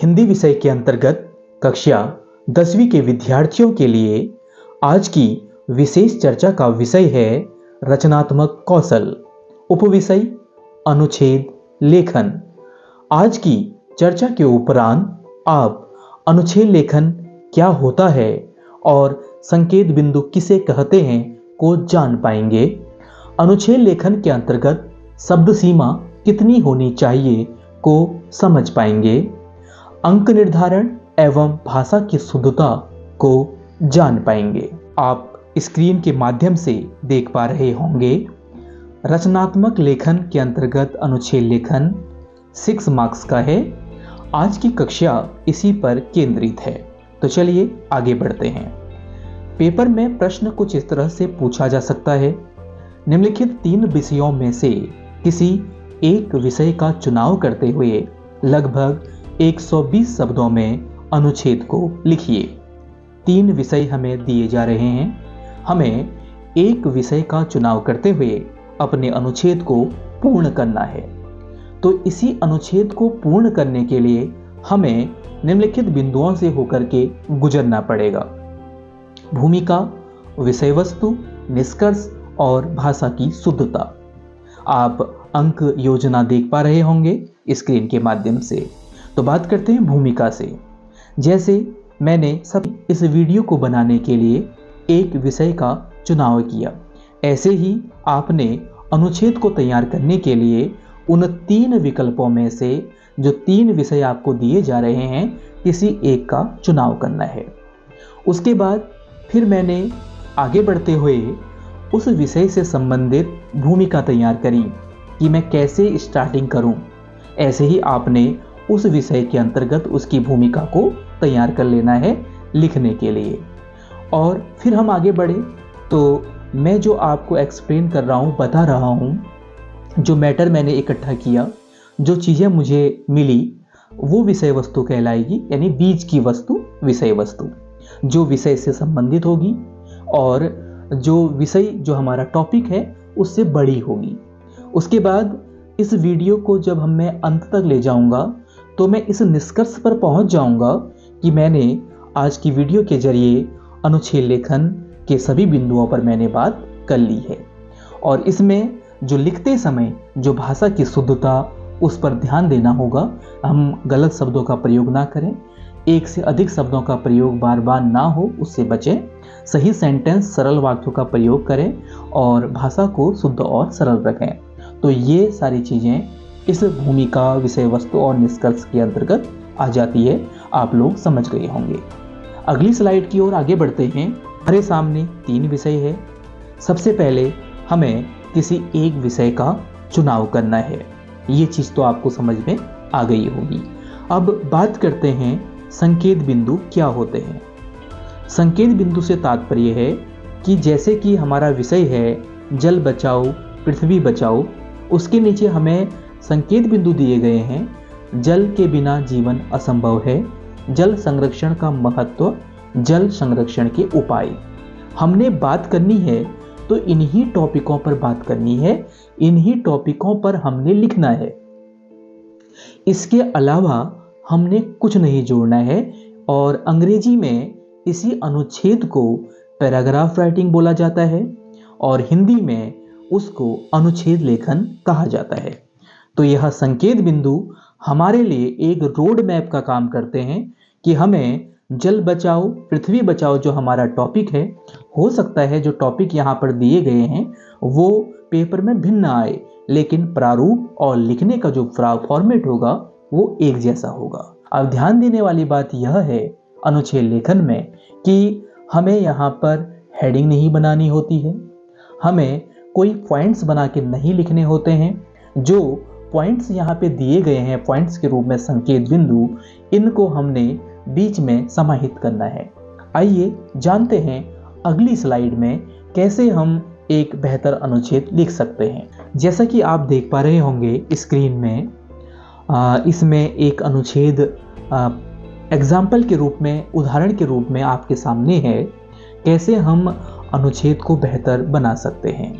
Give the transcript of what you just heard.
हिंदी विषय के अंतर्गत कक्षा 10वीं के विद्यार्थियों के लिए आज की विशेष चर्चा का विषय है रचनात्मक कौशल। उपविषय अनुच्छेद लेखन। आज की चर्चा के उपरांत आप अनुच्छेद लेखन क्या होता है और संकेत बिंदु किसे कहते हैं को जान पाएंगे। अनुच्छेद लेखन के अंतर्गत शब्द सीमा कितनी होनी चाहिए को समझ पाएंगे। अंक निर्धारण एवं भाषा की शुद्धता को जान पाएंगे। आप स्क्रीन के माध्यम से देख पा रहे होंगे रचनात्मक लेखन के अंतर्गत अनुच्छेद लेखन 6 मार्क्स का है। आज की कक्षा इसी पर केंद्रित है। तो चलिए आगे बढ़ते हैं। पेपर में प्रश्न कुछ इस तरह से पूछा जा सकता है, निम्नलिखित 3 विषयों में से किसी एक विषय का चुनाव करते हुए लगभग 120 शब्दों में अनुच्छेद को लिखिए। 3 विषय हमें दिए जा रहे हैं। हमें एक विषय का चुनाव करते हुए अपने अनुच्छेद को पूर्ण करना है। तो इसी अनुच्छेद को पूर्ण करने के लिए हमें निम्नलिखित बिंदुओं से होकर के गुजरना पड़ेगा। भूमिका, विषय वस्तु, निष्कर्ष और भाषा की शुद्धता। आप अंक योजना देख पा रहे होंगे स्क्रीन के माध्यम से। तो बात करते हैं भूमिका से। जैसे मैंने सब इस वीडियो को बनाने के लिए एक विषय का चुनाव किया, ऐसे ही आपने अनुच्छेद को तैयार करने के लिए उन 3 विकल्पों में से जो 3 विषय आपको दिए जा रहे हैं किसी एक का चुनाव करना है। उसके बाद फिर मैंने आगे बढ़ते हुए उस विषय से संबंधित भूमिका तैयार करी कि मैं कैसे स्टार्टिंग करूं। ऐसे ही आपने उस विषय के अंतर्गत उसकी भूमिका को तैयार कर लेना है लिखने के लिए। और फिर हम आगे बढ़े तो मैं जो आपको एक्सप्लेन कर रहा हूँ, बता रहा हूँ, जो मैटर मैंने इकट्ठा किया, जो चीज़ें मुझे मिली, वो विषय वस्तु कहलाएगी। यानी बीच की वस्तु विषय वस्तु जो विषय से संबंधित होगी और जो विषय जो हमारा टॉपिक है उससे बड़ी होगी। उसके बाद इस वीडियो को जब मैं अंत तक ले जाऊंगा तो मैं इस निष्कर्ष पर पहुंच जाऊंगा कि मैंने आज की वीडियो के जरिए अनुच्छेद लेखन के सभी बिंदुओं पर मैंने बात कर ली है। और इसमें जो लिखते समय जो भाषा की शुद्धता, उस पर ध्यान देना होगा। हम गलत शब्दों का प्रयोग ना करें, एक से अधिक शब्दों का प्रयोग बार बार ना हो, उससे बचें। सही सेंटेंस, सरल वाक्यों का प्रयोग करें और भाषा को शुद्ध और सरल रखें। तो ये सारी चीज़ें इस भूमिका, विषय वस्तु और निष्कर्ष के अंतर्गत आ जाती है। आप लोग समझ गए होंगे। अगली स्लाइड की ओर आगे बढ़ते हैं। हमारे सामने 3 विषय है। सबसे पहले हमें किसी एक विषय का चुनाव करना है। ये चीज़ तो आपको समझ में आ गई होगी। अब बात करते हैं संकेत बिंदु क्या होते हैं। संकेत बिंदु से तात्पर्य है कि जैसे कि हमारा विषय है जल बचाओ पृथ्वी बचाओ, उसके नीचे हमें संकेत बिंदु दिए गए हैं। जल के बिना जीवन असंभव है, जल संरक्षण का महत्व, जल संरक्षण के उपाय। हमने बात करनी है तो इन्हीं टॉपिकों पर बात करनी है, इन्हीं टॉपिकों पर हमने लिखना है। इसके अलावा हमने कुछ नहीं जोड़ना है। और अंग्रेजी में इसी अनुच्छेद को पैराग्राफ राइटिंग बोला जाता है और हिंदी में उसको अनुच्छेद लेखन कहा जाता है। तो यह संकेत बिंदु हमारे लिए एक रोड मैप का काम करते हैं कि हमें जल बचाओ पृथ्वी बचाओ जो हमारा टॉपिक है, हो सकता है जो टॉपिक यहाँ पर दिए गए हैं वो पेपर में भिन्न आए, लेकिन प्रारूप और लिखने का जो फॉर्मेट होगा वो एक जैसा होगा। अब ध्यान देने वाली बात यह है अनुच्छेद लेखन में कि हमें यहाँ पर हेडिंग नहीं बनानी होती है, हमें कोई पॉइंट्स बना के नहीं लिखने होते हैं। जो पॉइंट्स यहाँ पे दिए गए हैं पॉइंट्स के रूप में संकेत बिंदु, इनको हमने बीच में समाहित करना है। आइए जानते हैं अगली स्लाइड में कैसे हम एक बेहतर अनुच्छेद लिख सकते हैं। जैसा कि आप देख पा रहे होंगे स्क्रीन में, इसमें एक अनुच्छेद एग्जाम्पल के रूप में, उदाहरण के रूप में आपके सामने है। कैसे हम अनुच्छेद को बेहतर बना सकते हैं।